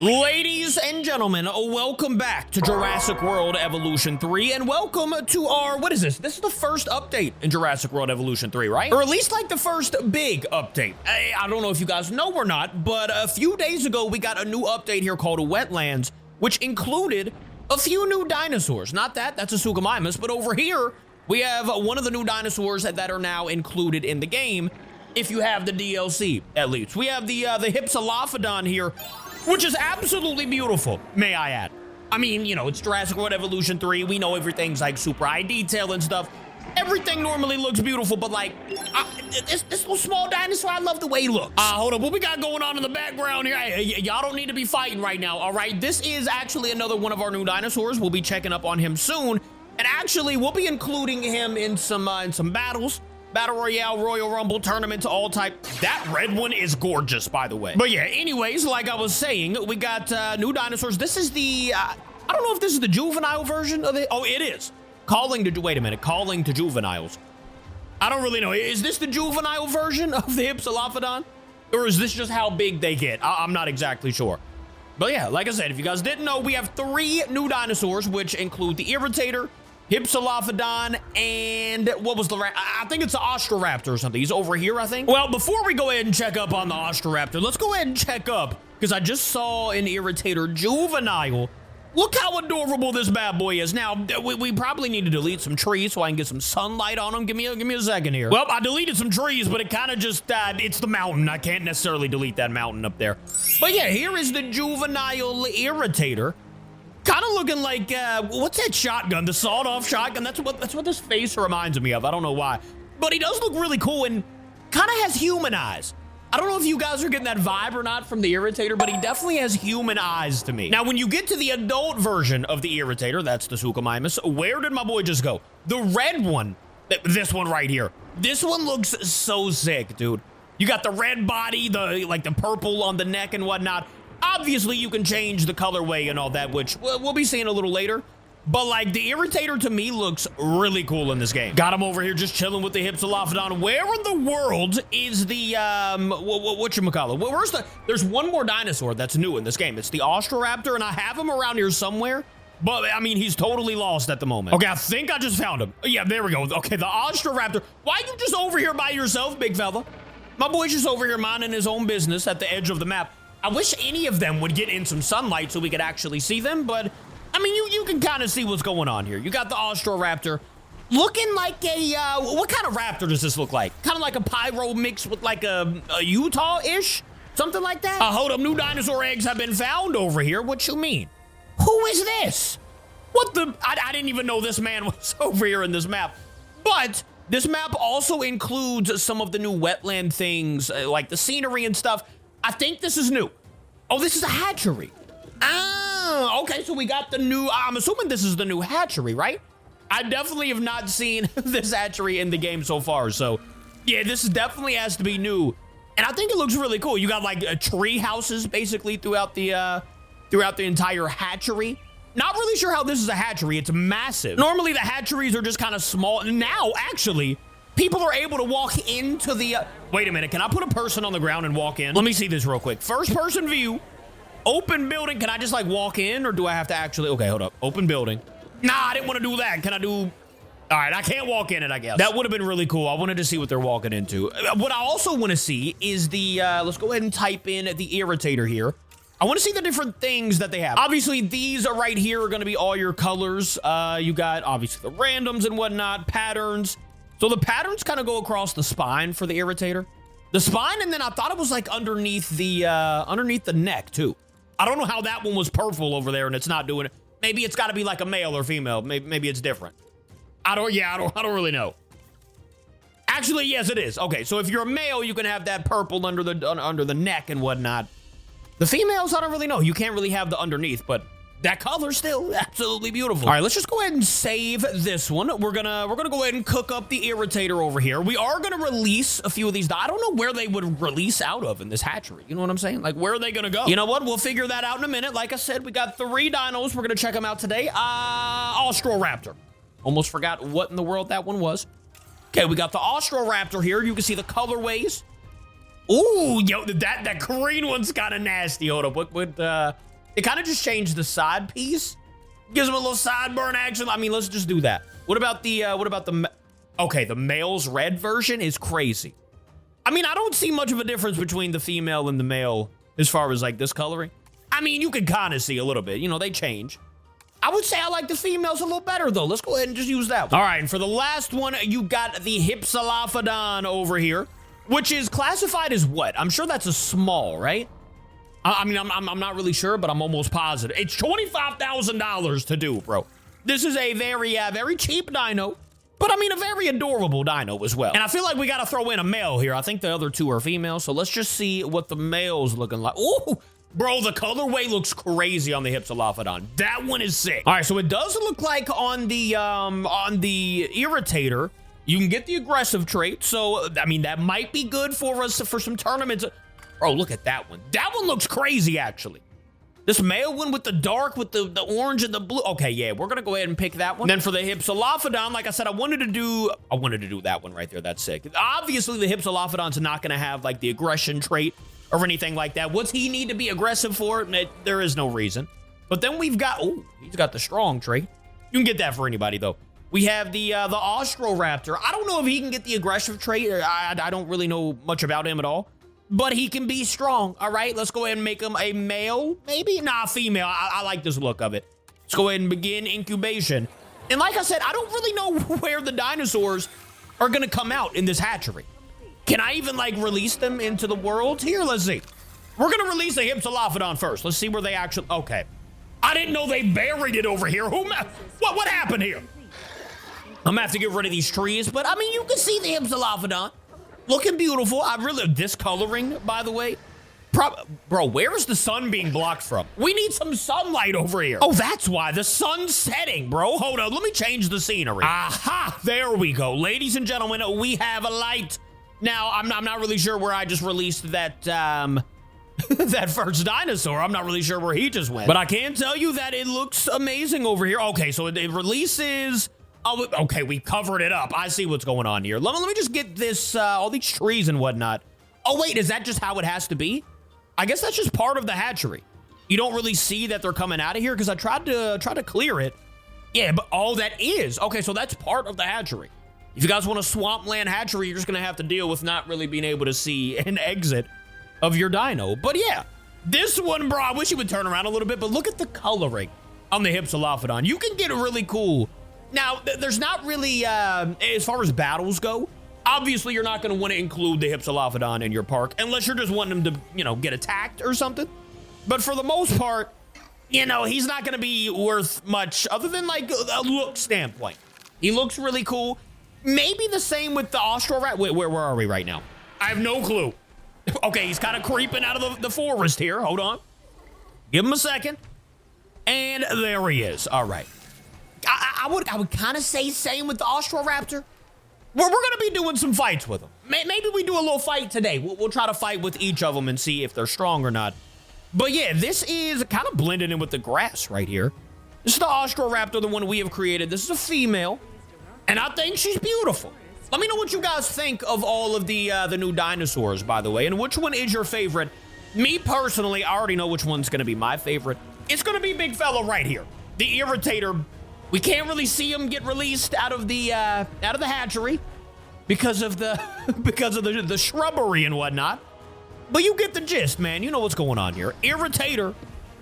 Ladies and gentlemen, welcome back to Jurassic World Evolution 3, and welcome to our, what is this? This is the first update in Jurassic World Evolution 3, right? Or at least like the first big update. I don't know if you guys know or not, but a few days ago, we got a new update here called Wetlands, which included a few new dinosaurs. Not that, that's a Suchomimus, but over here, we have one of the new dinosaurs that are now included in the game, if you have the DLC, at least. We have the Hypsilophodon here, which is absolutely beautiful, may I add. I mean, you know, it's Jurassic World Evolution 3. We know everything's like super high detail and stuff. Everything normally looks beautiful, but like, this little small dinosaur, I love the way he looks. Hold up, what we got going on in the background here? Y'all don't need to be fighting right now, all right? This is actually another one of our new dinosaurs. We'll be checking up on him soon. And actually, we'll be including him in some battles. Battle Royale, Royal Rumble, Tournament, all type. That red one is gorgeous, by the way. But yeah, anyways, like I was saying, we got new dinosaurs. This is the, I don't know if this is the juvenile version of it. Oh, it is. Calling to juveniles. I don't really know. Is this the juvenile version of the Hypsilophodon? Or is this just how big they get? I'm not exactly sure. But yeah, like I said, if you guys didn't know, we have 3 new dinosaurs, which include the Irritator, Hypsilophodon, and what was the I think it's the Ostroraptor or something. He's over here, I think. Well, before we go ahead and check up on the Ostroraptor, let's go ahead and check up, because I just saw an Irritator juvenile. Look how adorable this bad boy is. Now, we probably need to delete some trees so I can get some sunlight on him. Give me a second here. Well, I deleted some trees, but it kind of just, it's the mountain. I can't necessarily delete that mountain up there. But yeah, here is the juvenile Irritator. Kind of looking like, what's that shotgun? The sawed-off shotgun? That's what this face reminds me of. I don't know why. But he does look really cool and kind of has human eyes. I don't know if you guys are getting that vibe or not from the Irritator, but he definitely has human eyes to me. Now, when you get to the adult version of the Irritator, that's the Suchomimus, where did my boy just go? The red one, this one right here. This one looks so sick, dude. You got the red body, the purple on the neck and whatnot. Obviously, you can change the colorway and all that, which we'll be seeing a little later. But, like, the Irritator to me looks really cool in this game. Got him over here just chilling with the Hypsilophodon. Where in the world is the, whatchamacallit? There's one more dinosaur that's new in this game. It's the Ostroraptor, and I have him around here somewhere. But, I mean, he's totally lost at the moment. Okay, I think I just found him. Yeah, there we go. Okay, the Ostroraptor. Why are you just over here by yourself, big fella? My boy's just over here minding his own business at the edge of the map. I wish any of them would get in some sunlight so we could actually see them, but, I mean, you can kind of see what's going on here. You got the Ostroraptor looking like a, what kind of raptor does this look like? Kind of like a pyro mixed with like a Utah-ish? Something like that? Hold up, new dinosaur eggs have been found over here. What you mean? Who is this? What the? I didn't even know this man was over here in this map. But this map also includes some of the new wetland things, like the scenery and stuff. I think this is new. Oh, this is a hatchery. Oh, okay, so we got the new, I'm assuming this is the new hatchery, right? I definitely have not seen this hatchery in the game so far, so yeah, this definitely has to be new. And I think it looks really cool. You got like tree houses basically throughout the entire hatchery. Not really sure how this is a hatchery. It's massive. Normally the hatcheries are just kind of small. Now, actually, people are able to walk into the, wait a minute, can I put a person on the ground and walk in? Let me see this real quick. First person view, open building. Can I just like walk in or do I have to actually, okay, hold up. Open building. Nah, I didn't want to do that. Can I do, all right, I can't walk in it, I guess. That would have been really cool. I wanted to see what they're walking into. What I also want to see is the, let's go ahead and type in the Irritator here. I want to see the different things that they have. Obviously, these are right here are going to be all your colors. You got obviously the randoms and whatnot, patterns. So the patterns kind of go across the spine for the Irritator. The spine, and then I thought it was like underneath the neck too. I don't know how that one was purple over there and it's not doing it. Maybe it's got to be like a male or female. Maybe it's different. I don't really know. Actually, yes, it is. Okay, so if you're a male, you can have that purple under the neck and whatnot. The females, I don't really know. You can't really have the underneath, but that color's still absolutely beautiful. All right, let's just go ahead and save this one. We're gonna go ahead and cook up the Irritator over here. We are gonna release a few of these. I don't know where they would release out of in this hatchery. You know what I'm saying? Like, where are they gonna go? You know what? We'll figure that out in a minute. Like I said, we got 3 dinos. We're gonna check them out today. Ostroraptor. Almost forgot what in the world that one was. Okay, we got the Ostroraptor here. You can see the colorways. Ooh, yo, that green one's kind of nasty. Hold up, It kind of just changed the side piece. Gives him a little sideburn action. I mean, let's just do that. What about the, okay, the male's red version is crazy. I mean, I don't see much of a difference between the female and the male as far as like this coloring. I mean, you can kind of see a little bit, you know, they change. I would say I like the females a little better though. Let's go ahead and just use that one. All right, and for the last one, you got the Hypsilophodon over here, which is classified as what? I'm sure that's a small, right? I mean, I'm not really sure, but I'm almost positive. It's $25,000 to do, bro. This is a very cheap dino, but I mean, a very adorable dino as well. And I feel like we got to throw in a male here. I think the other two are female, so let's just see what the male's looking like. Ooh, bro, the colorway looks crazy on the Hypsilophodon. That one is sick. All right, so it does look like on the Irritator, you can get the aggressive trait. So, I mean, that might be good for us for some tournaments. Bro, look at that one. That one looks crazy, actually. This male one with the dark, with the orange and the blue. Okay, yeah, we're gonna go ahead and pick that one. Then for the Hypsilophodon, like I said, I wanted to do that one right there. That's sick. Obviously, the Hypsilophodon's not gonna have like the aggression trait or anything like that. What's he need to be aggressive for? There is no reason. But then we've got, oh, he's got the strong trait. You can get that for anybody though. We have the Austroraptor. I don't know if he can get the aggressive trait. I don't really know much about him at all. But he can be strong, all right? Let's go ahead and make him a male, maybe? Nah, female. I like this look of it. Let's go ahead and begin incubation. And like I said, I don't really know where the dinosaurs are gonna come out in this hatchery. Can I even like release them into the world? Here, let's see. We're gonna release a Hypsilophodon first. Let's see where they actually, okay. I didn't know they buried it over here. What happened here? I'm gonna have to get rid of these trees, but I mean, you can see the Hypsilophodon. Looking beautiful. I really, this coloring, by the way. Bro, where is the sun being blocked from? We need some sunlight over here. Oh, that's why. The sun's setting, bro. Hold on. Let me change the scenery. Aha. There we go. Ladies and gentlemen, we have a light. Now, I'm not really sure where I just released that, that first dinosaur. I'm not really sure where he just went. But I can tell you that it looks amazing over here. Okay, so it releases... Oh, okay, we covered it up. I see what's going on here. Let me just get this, all these trees and whatnot. Oh, wait, is that just how it has to be? I guess that's just part of the hatchery. You don't really see that they're coming out of here because I tried to clear it. Yeah, but all that is. Okay, so that's part of the hatchery. If you guys want a swampland hatchery, you're just going to have to deal with not really being able to see an exit of your dino. But yeah, this one, bro, I wish you would turn around a little bit, but look at the coloring on the Hypsilophodon. You can get a really cool... Now, there's not really, as far as battles go, obviously you're not going to want to include the Hypsilophodon in your park unless you're just wanting him to, you know, get attacked or something. But for the most part, you know, he's not going to be worth much other than like a look standpoint. He looks really cool. Maybe the same with the Austroraptor. Wait, where are we right now? I have no clue. Okay, he's kind of creeping out of the forest here. Hold on. Give him a second. And there he is. All right. I would kind of say same with the Austroraptor. We're going to be doing some fights with them. Maybe we do a little fight today. We'll try to fight with each of them and see if they're strong or not. But yeah, this is kind of blended in with the grass right here. This is the Austroraptor, the one we have created. This is a female, and I think she's beautiful. Let me know what you guys think of all of the new dinosaurs, by the way, and which one is your favorite. Me personally, I already know which one's going to be my favorite. It's going to be big fella right here, the Irritator. We can't really see him get released out of the hatchery because of the shrubbery and whatnot. But you get the gist, man. You know what's going on here. Irritator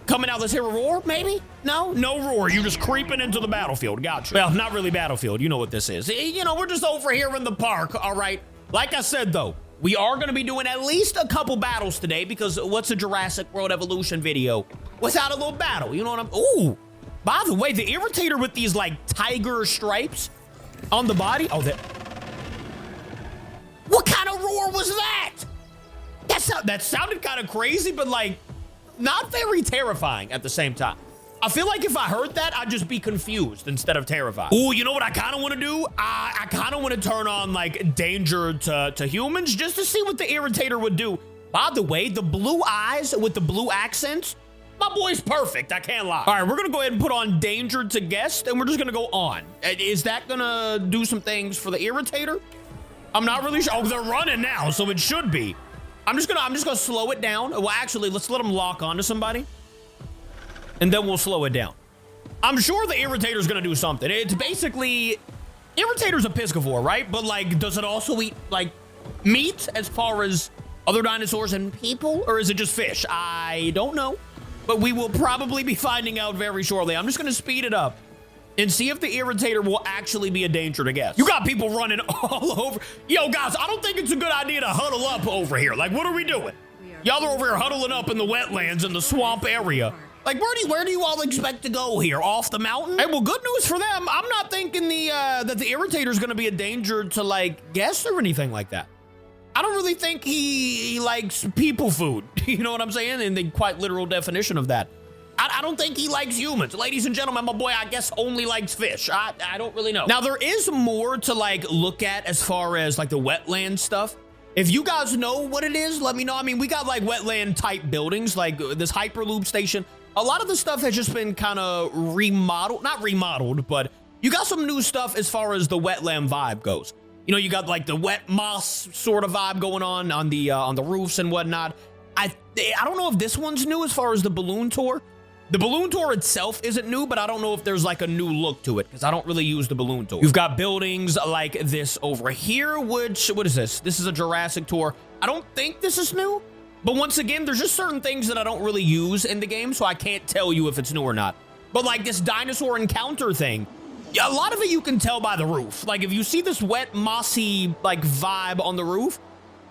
coming out. Let's hear a roar, maybe? No roar. You just creeping into the battlefield. Gotcha. Well, not really battlefield. You know what this is. You know, we're just over here in the park, all right? Like I said, though, we are going to be doing at least a couple battles today because what's a Jurassic World Evolution video without a little battle? You know what I'm... Ooh. By the way, the Irritator with these, like, tiger stripes on the body. Oh, that... What kind of roar was that? That sounded kind of crazy, but, like, not very terrifying at the same time. I feel like if I heard that, I'd just be confused instead of terrified. Ooh, you know what I kind of want to do? I kind of want to turn on, like, danger to humans just to see what the Irritator would do. By the way, the blue eyes with the blue accents... My boy's perfect, I can't lie. All right, we're gonna go ahead and put on danger to guest, and we're just gonna go on. Is that gonna do some things for the Irritator? I'm not really sure. Oh, they're running now, so it should be. I'm just gonna slow it down. Well, actually, let's let them lock onto somebody. and then we'll slow it down. I'm sure the Irritator's gonna do something. It's basically, Irritator's a piscivore, right? But like, does it also eat like meat as far as other dinosaurs and people, or is it just fish? I don't know, but we will probably be finding out very shortly. I'm just gonna speed it up and see if the Irritator will actually be a danger to guests. You got people running all over. Yo, guys, I don't think it's a good idea to huddle up over here. Like, what are we doing? Y'all are over here huddling up in the wetlands in the swamp area. Like, where do you all expect to go here? Off the mountain? Hey, well, good news for them. I'm not thinking that the Irritator's gonna be a danger to, like, guests or anything like that. I don't really think he likes people food. You know what I'm saying? In the quite literal definition of that. I don't think he likes humans. Ladies and gentlemen, my boy, I guess, only likes fish. I don't really know. Now, there is more to, like, look at as far as, like, the wetland stuff. If you guys know what it is, let me know. I mean, we got, like, wetland-type buildings, like this Hyperloop station. A lot of the stuff has just been kind of remodeled. Not remodeled, but you got some new stuff as far as the wetland vibe goes. You know, you got, like, the wet moss sort of vibe going on the roofs and whatnot. I don't know if this one's new as far as the balloon tour. The balloon tour itself isn't new, but I don't know if there's like a new look to it because I don't really use the balloon tour. You've got buildings like this over here, which, what is this? This is a Jurassic tour. I don't think this is new, but once again, there's just certain things that I don't really use in the game, so I can't tell you if it's new or not. But like this dinosaur encounter thing, a lot of it you can tell by the roof. Like if you see this wet, mossy like vibe on the roof,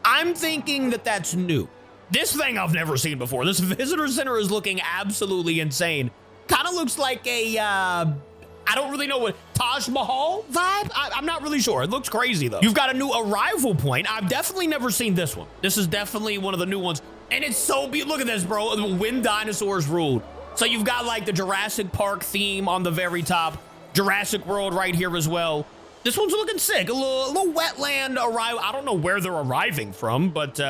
I'm thinking that that's new. This thing I've never seen before. This visitor center is looking absolutely insane. Kind of looks like a, I don't really know what, Taj Mahal vibe? I'm not really sure. It looks crazy though. You've got a new arrival point. I've definitely never seen this one. This is definitely one of the new ones. And it's so beautiful. Look at this, bro. When dinosaurs ruled. So you've got like the Jurassic Park theme on the very top. Jurassic World right here as well. This one's looking sick. A little wetland arrival. I don't know where they're arriving from, but,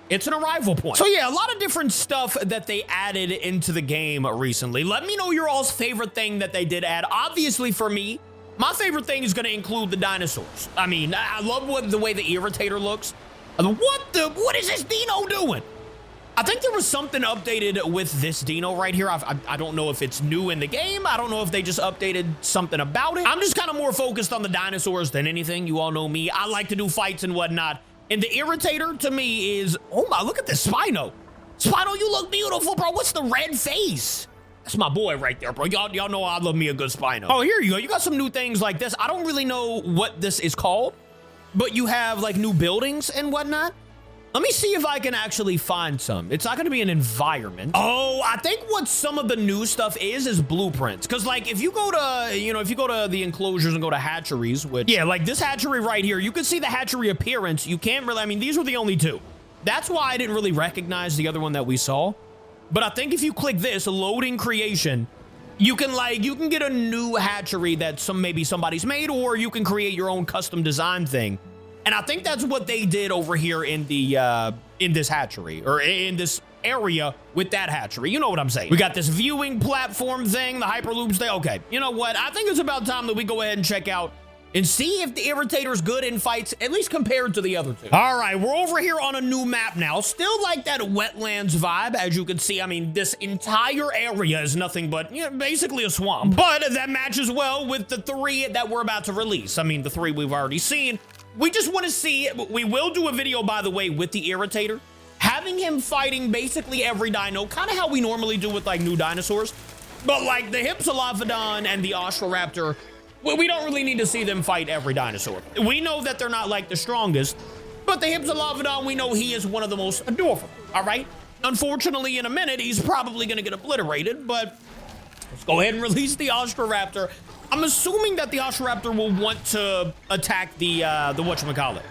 it's an arrival point. So yeah, a lot of different stuff that they added into the game recently. Let me know your all's favorite thing that they did add. Obviously for me, my favorite thing is gonna include the dinosaurs. I mean, I love the way the Irritator looks. What is this dino doing? I think there was something updated with this dino right here. I don't know if it's new in the game. I don't know if they just updated something about it. I'm just kind of more focused on the dinosaurs than anything. You all know me. I like to do fights and whatnot. And the Irritator to me is, oh my, look at this Spino. Spino, you look beautiful, bro. What's the red face? That's my boy right there, bro. Y'all know I love me a good Spino. Oh, here you go. You got some new things like this. I don't really know what this is called, but you have like new buildings and whatnot. Let me see if I can actually find some. It's not going to be an environment. Oh, I think what some of the new stuff is blueprints. Because, like, if you go to, you know, if you go to the enclosures and go to hatcheries, which, yeah, like this hatchery right here, you can see the hatchery appearance. You can't really, I mean, these were the only two. That's why I didn't really recognize the other one that we saw. But I think if you click this, loading creation, you can, like, you can get a new hatchery that maybe somebody's made, or you can create your own custom design thing. And I think that's what they did over here in the in this hatchery, or in this area with that hatchery. You know what I'm saying? We got this viewing platform thing, the Hyperloop thing. Okay, you know what? I think it's about time that we go ahead and check out and see if the Irritator's good in fights, at least compared to the other two. All right, we're over here on a new map now. Still like that wetlands vibe, as you can see. I mean, this entire area is nothing but, you know, basically a swamp. But that matches well with the 3 that we're about to release. I mean, the 3 we've already seen. We just want to see, we will do a video, by the way, with the Irritator, having him fighting basically every dino, kind of how we normally do with like new dinosaurs. But like the Hypsilophodon and the Ostroraptor, well, we don't really need to see them fight every dinosaur. We know that they're not like the strongest, but the Hypsilophodon, we know he is one of the most adorable, all right? Unfortunately, in a minute, he's probably going to get obliterated, but let's go ahead and release the Ostroraptor. I'm assuming that the Ostroraptor will want to attack the whatchamacallit,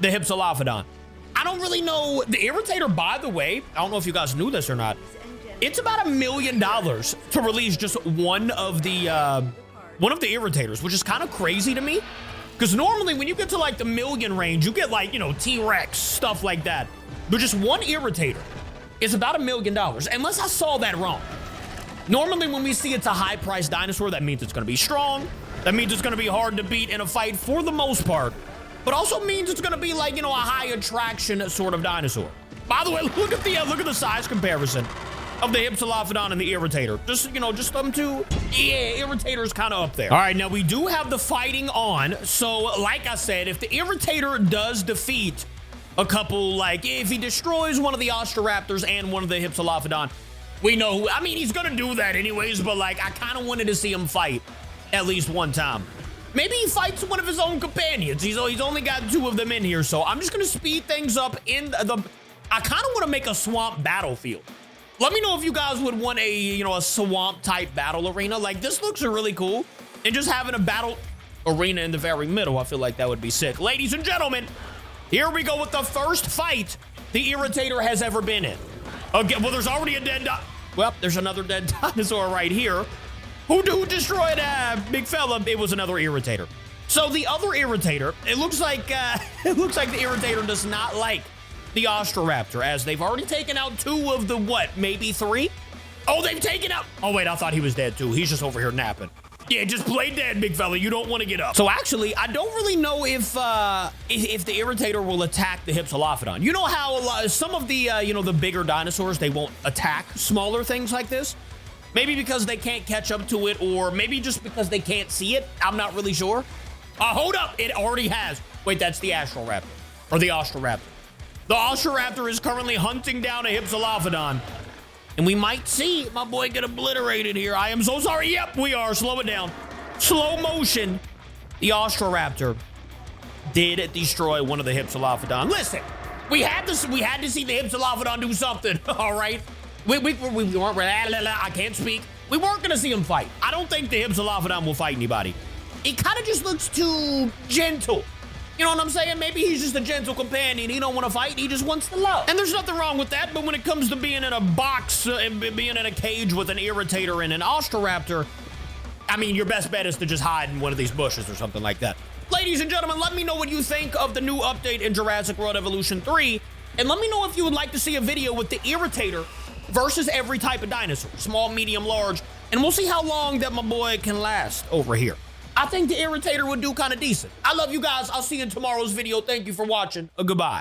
the Hypsilophodon. I don't really know. The Irritator, by the way, I don't know if you guys knew this or not, it's about $1 million to release just one of the Irritators, which is kind of crazy to me. Because normally when you get to like the million range, you get like, you know, T-Rex, stuff like that. But just one Irritator is about $1 million, unless I saw that wrong. Normally, when we see it's a high-priced dinosaur, that means it's going to be strong. That means it's going to be hard to beat in a fight for the most part. But also means it's going to be like, you know, a high attraction sort of dinosaur. By the way, look at the size comparison. of the Hypsilophodon and the Irritator. Just, you know, just them two. Yeah, Irritator's kind of up there. All right, now we do have the fighting on. So, like I said, if the Irritator does defeat a couple, like, if he destroys one of the Ostroraptors and one of the Hypsilophodon, we know who, I mean, he's gonna do that anyways, but, like, I kind of wanted to see him fight at least one time. Maybe he fights one of his own companions. He's only got 2 of them in here, so I'm just gonna speed things up in the, I kind of want to make a swamp battlefield. Let me know if you guys would want a, you know, a swamp type battle arena. Like, this looks really cool. And just having a battle arena in the very middle, I feel like that would be sick. Ladies and gentlemen, here we go with the first fight the Irritator has ever been in. Okay, well, there's already a dead well, there's another dead dinosaur right here. Who destroyed big fella? It was another Irritator. So the other Irritator, it looks like the Irritator does not like the Ostroraptor, as they've already taken out 2 of the, what, maybe 3? Oh, they've taken out, oh wait, I thought he was dead too. He's just over here napping. Yeah, just play dead, big fella. You don't want to get up. So actually, I don't really know if the Irritator will attack the Hypsilophodon. You know how some of the, you know, the bigger dinosaurs, they won't attack smaller things like this? Maybe because they can't catch up to it, or maybe just because they can't see it. I'm not really sure. Hold up, it already has. Wait, that's the Astroraptor, or the Ostroraptor. The Ostroraptor is currently hunting down a Hypsilophodon, and we might see my boy get obliterated here. I am so sorry. Yep, we are. Slow it down. Slow motion. The Ostroraptor did destroy one of the Hypsilophodon. Listen, we had to see the Hypsilophodon do something. All right, we weren't. I can't speak. We weren't gonna see him fight. I don't think the Hypsilophodon will fight anybody. It kind of just looks too gentle. You know what I'm saying? Maybe he's just a gentle companion. He don't want to fight. He just wants to love. And there's nothing wrong with that. But when it comes to being in a box and being in a cage with an Irritator and an Ostroraptor, I mean, your best bet is to just hide in one of these bushes or something like that. Ladies and gentlemen, let me know what you think of the new update in Jurassic World Evolution 3. And let me know if you would like to see a video with the Irritator versus every type of dinosaur. Small, medium, large. And we'll see how long that my boy can last over here. I think the Irritator would do kind of decent. I love you guys. I'll see you in tomorrow's video. Thank you for watching. Goodbye.